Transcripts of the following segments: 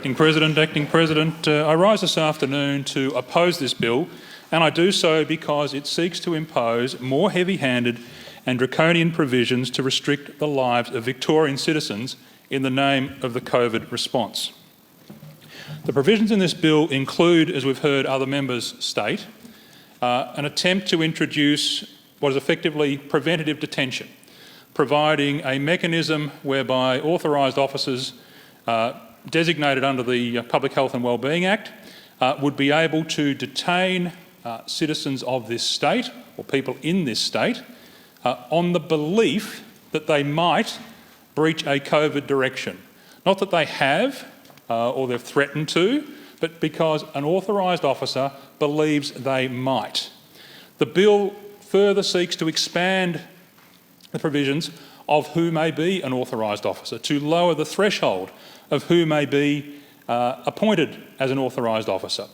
Acting President. I rise this afternoon to oppose this bill, and I do so because it seeks to impose more heavy-handed and draconian provisions to restrict the lives of Victorian citizens in the name of the COVID response. The provisions in this bill include, as we've heard other members state, an attempt to introduce what is effectively preventative detention, providing a mechanism whereby authorised officers designated under the Public Health and Wellbeing Act would be able to detain citizens of this state or people in this state on the belief that they might breach a COVID direction. Not that they have or they've threatened to, but because an authorised officer believes they might. The bill further seeks to expand the provisions of who may be an authorised officer, to lower the threshold of who may be appointed as an authorised officer.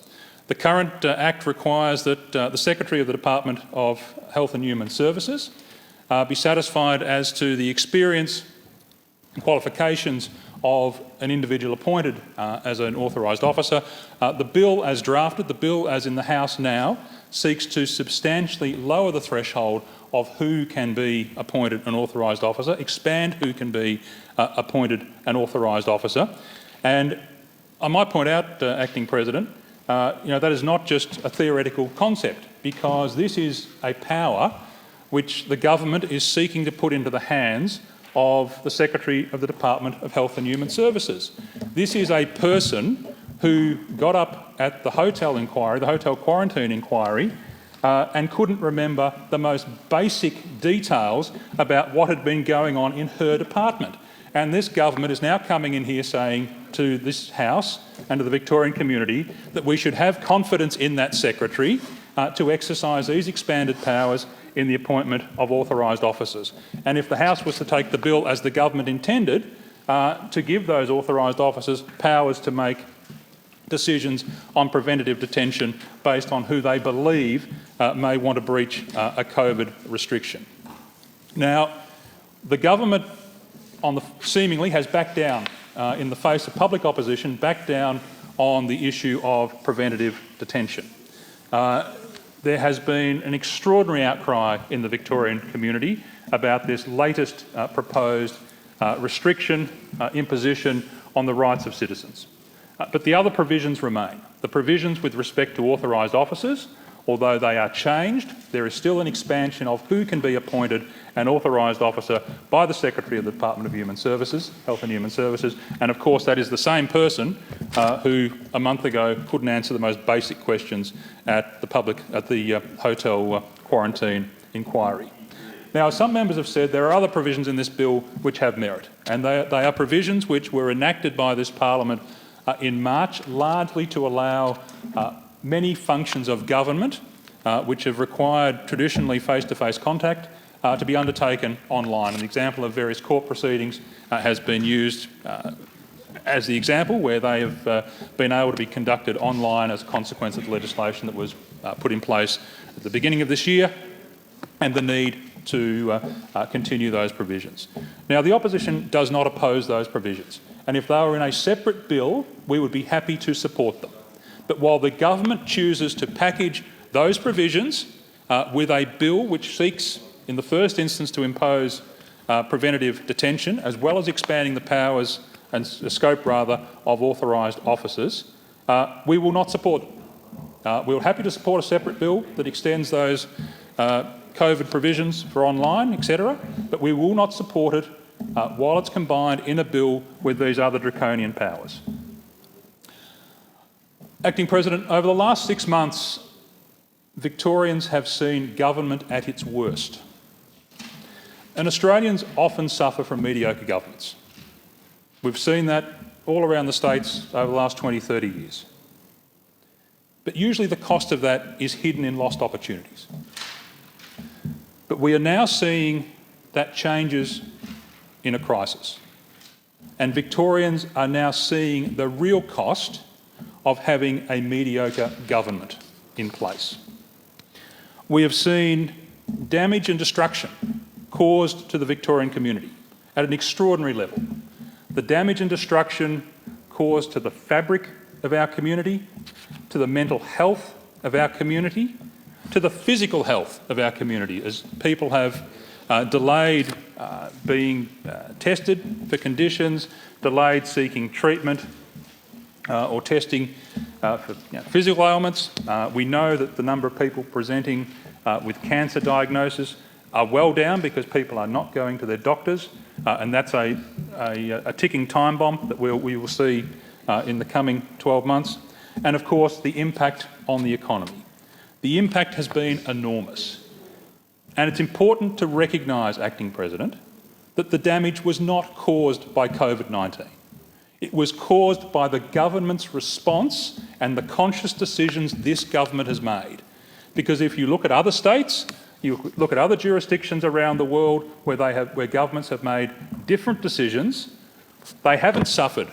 The current Act requires that the Secretary of the Department of Health and Human Services be satisfied as to the experience and qualifications of an individual appointed as an authorised officer. The bill as drafted, the bill as in the House now, seeks to substantially lower the threshold of who can be appointed an authorised officer, expand who can be appointed an authorised officer. And I might point out, Acting President, that is not just a theoretical concept, because this is a power which the government is seeking to put into the hands of the Secretary of the Department of Health and Human Services. This is a person who got up at the hotel inquiry, the hotel quarantine inquiry, and couldn't remember the most basic details about what had been going on in her department. And this government is now coming in here saying to this House and to the Victorian community that we should have confidence in that Secretary to exercise these expanded powers in the appointment of authorised officers. And if the House was to take the bill as the government intended, to give those authorised officers powers to make decisions on preventative detention based on who they believe may want to breach a COVID restriction. Now, the government seemingly has backed down in the face of public opposition, backed down on the issue of preventative detention. There has been an extraordinary outcry in the Victorian community about this latest proposed restriction, imposition on the rights of citizens. But the other provisions remain. The provisions with respect to authorised officers, although they are changed, there is still an expansion of who can be appointed an authorised officer by the Secretary of the Department of Human Services, Health and Human Services, and of course that is the same person who a month ago couldn't answer the most basic questions at the hotel quarantine inquiry. Now, as some members have said, there are other provisions in this bill which have merit, and they are provisions which were enacted by this Parliament in March, largely to allow many functions of government which have required traditionally face-to-face contact to be undertaken online. An example of various court proceedings has been used as the example where they have been able to be conducted online as a consequence of the legislation that was put in place at the beginning of this year, and the need to continue those provisions. Now, the opposition does not oppose those provisions, and if they were in a separate bill, we would be happy to support them. But while the government chooses to package those provisions with a bill which seeks, in the first instance, to impose preventative detention, as well as expanding the powers and scope, rather, of authorised officers, we will not support them. We're happy to support a separate bill that extends those COVID provisions for online, etc., but we will not support it while it's combined in a bill with these other draconian powers. Acting President, over the last 6 months, Victorians have seen government at its worst. And Australians often suffer from mediocre governments. We've seen that all around the states over the last 20, 30 years. But usually the cost of that is hidden in lost opportunities. But we are now seeing that changes in a crisis. And Victorians are now seeing the real cost of having a mediocre government in place. We have seen damage and destruction caused to the Victorian community at an extraordinary level. The damage and destruction caused to the fabric of our community, to the mental health of our community, to the physical health of our community, as people have delayed being tested for conditions, delayed seeking treatment or testing for physical ailments. We know that the number of people presenting with cancer diagnosis are well down because people are not going to their doctors, and that's a ticking time bomb that we will see in the coming 12 months. And of course, the impact on the economy. The impact has been enormous. And it's important to recognise, Acting President, that the damage was not caused by Covid-19. It was caused by the government's response and the conscious decisions this government has made. Because if you look at other states, you look at other jurisdictions around the world where governments have made different decisions, they haven't suffered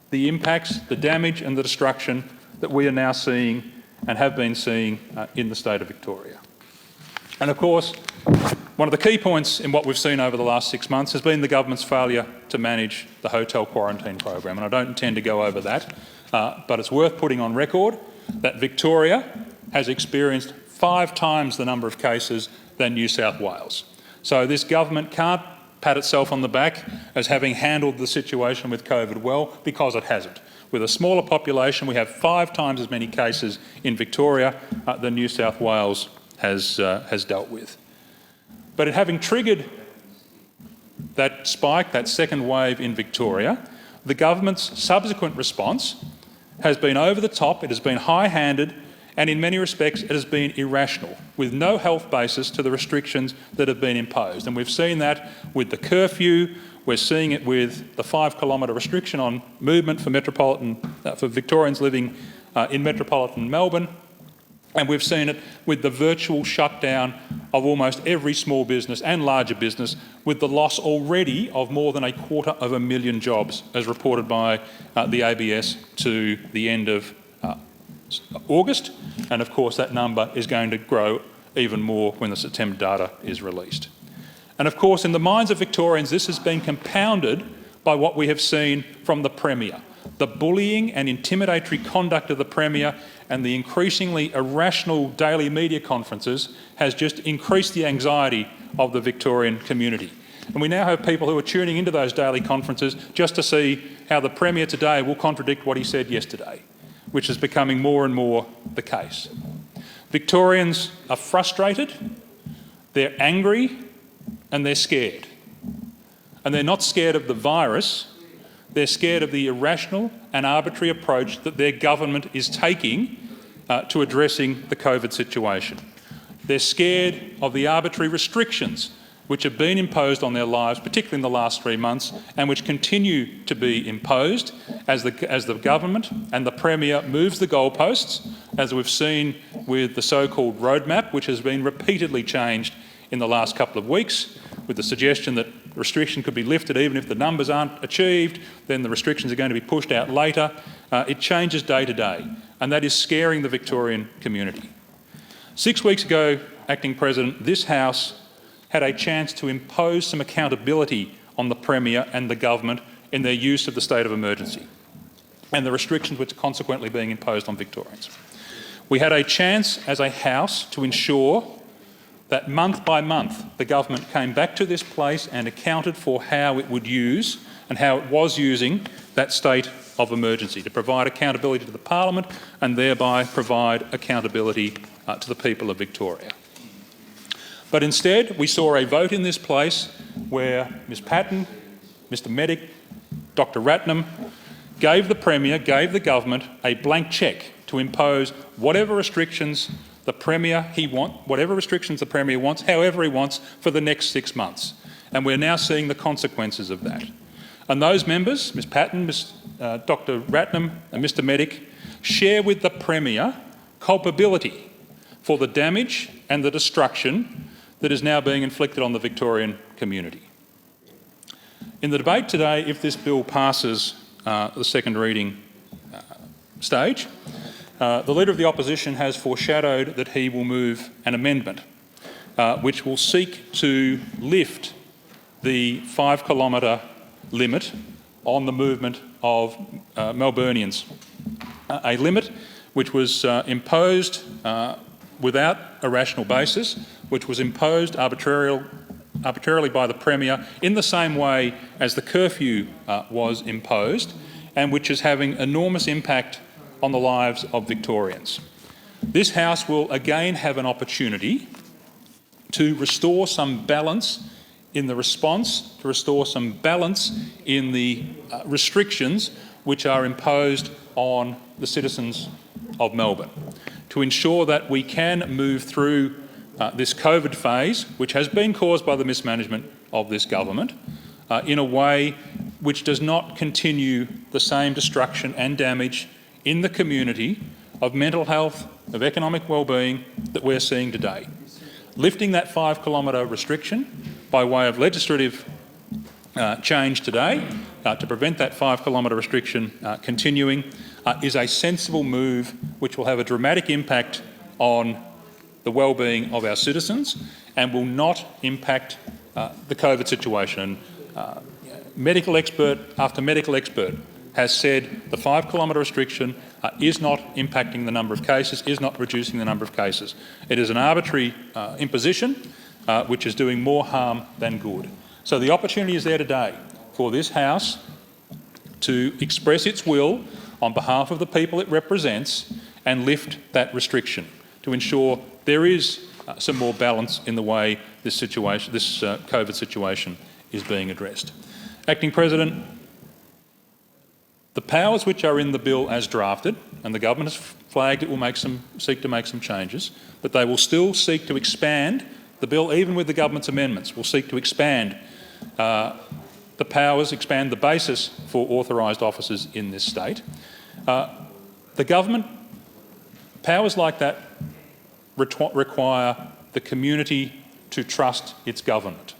the impacts, the damage and the destruction that we are now seeing and have been seeing in the state of Victoria. And of course, one of the key points in what we've seen over the last 6 months has been the government's failure to manage the hotel quarantine program. And I don't intend to go over that, but it's worth putting on record that Victoria has experienced 5 times the number of cases than New South Wales. So this government can't pat itself on the back as having handled the situation with COVID well, because it hasn't. With a smaller population, we have 5 times as many cases in Victoria than New South Wales has dealt with. But in having triggered that spike, that second wave in Victoria, the government's subsequent response has been over the top, it has been high-handed, and in many respects it has been irrational, with no health basis to the restrictions that have been imposed. And we've seen that with the curfew, we're seeing it with the 5-kilometre restriction on movement for Victorians living in metropolitan Melbourne, and we've seen it with the virtual shutdown of almost every small business and larger business, with the loss already of more than 250,000 jobs, as reported by the ABS to the end of August, and of course that number is going to grow even more when the September data is released. And of course, in the minds of Victorians, this has been compounded by what we have seen from the Premier. The bullying and intimidatory conduct of the Premier and the increasingly irrational daily media conferences has just increased the anxiety of the Victorian community. And we now have people who are tuning into those daily conferences just to see how the Premier today will contradict what he said yesterday, which is becoming more and more the case. Victorians are frustrated, they're angry, and they're scared. And they're not scared of the virus, they're scared of the irrational and arbitrary approach that their government is taking to addressing the COVID situation. They're scared of the arbitrary restrictions which have been imposed on their lives, particularly in the last 3 months, and which continue to be imposed as the government and the Premier moves the goalposts, as we've seen with the so-called roadmap, which has been repeatedly changed in the last couple of weeks, with the suggestion that restriction could be lifted even if the numbers aren't achieved, then the restrictions are going to be pushed out later. It changes day to day, and that is scaring the Victorian community. 6 weeks ago, Acting President, this House had a chance to impose some accountability on the Premier and the government in their use of the state of emergency and the restrictions which are consequently being imposed on Victorians. We had a chance as a House to ensure that month by month the government came back to this place and accounted for how it would use and how it was using that state of emergency, to provide accountability to the Parliament and thereby provide accountability to the people of Victoria. But instead, we saw a vote in this place where Ms Patton, Mr Medic, Dr Ratnam gave the Premier, gave the government a blank cheque to impose whatever restrictions the Premier whatever restrictions the Premier wants, however he wants, for the next 6 months. And we're now seeing the consequences of that. And those members, Ms Patton, Dr Ratnam and Mr Medic, share with the Premier culpability for the damage and the destruction that is now being inflicted on the Victorian community. In the debate today, if this bill passes the second reading stage, the Leader of the Opposition has foreshadowed that he will move an amendment which will seek to lift the 5-kilometre limit on the movement of Melburnians. A limit which was imposed without a rational basis, which was imposed arbitrarily by the Premier in the same way as the curfew was imposed, and which is having enormous impact on the lives of Victorians. This House will again have an opportunity to restore some balance in the response, to restore some balance in the restrictions which are imposed on the citizens of Melbourne, to ensure that we can move through this COVID phase, which has been caused by the mismanagement of this government, in a way which does not continue the same destruction and damage in the community of mental health, of economic well-being that we're seeing today. Lifting that 5-kilometre restriction by way of legislative change today to prevent that 5-kilometre restriction continuing is a sensible move which will have a dramatic impact on the well-being of our citizens and will not impact the COVID situation. Medical expert after medical expert has said the 5-kilometre restriction is not impacting the number of cases, is not reducing the number of cases. It is an arbitrary imposition which is doing more harm than good. So the opportunity is there today for this House to express its will on behalf of the people it represents and lift that restriction to ensure there is some more balance in the way this COVID situation is being addressed. Acting President, the powers which are in the bill as drafted, and the government has flagged it will seek to make some changes, but they will still seek to expand the bill, even with the government's amendments, will seek to expand the powers, expand the basis for authorised officers in this state. The government, powers like that require the community to trust its government.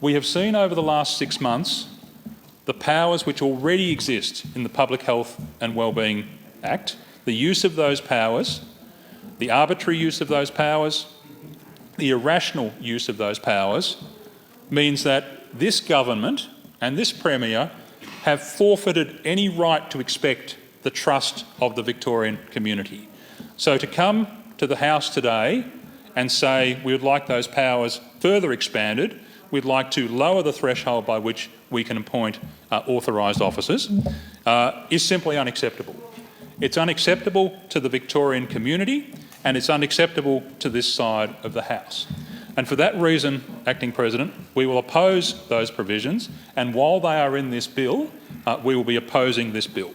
We have seen over the last 6 months the powers which already exist in the Public Health and Wellbeing Act, the use of those powers, the arbitrary use of those powers, the irrational use of those powers, means that this government and this Premier have forfeited any right to expect the trust of the Victorian community. So to come to the House today and say we would like those powers further expanded, we'd like to lower the threshold by which we can appoint authorised officers, is simply unacceptable. It's unacceptable to the Victorian community and it's unacceptable to this side of the House. And for that reason, Acting President, we will oppose those provisions, and while they are in this bill, we will be opposing this bill.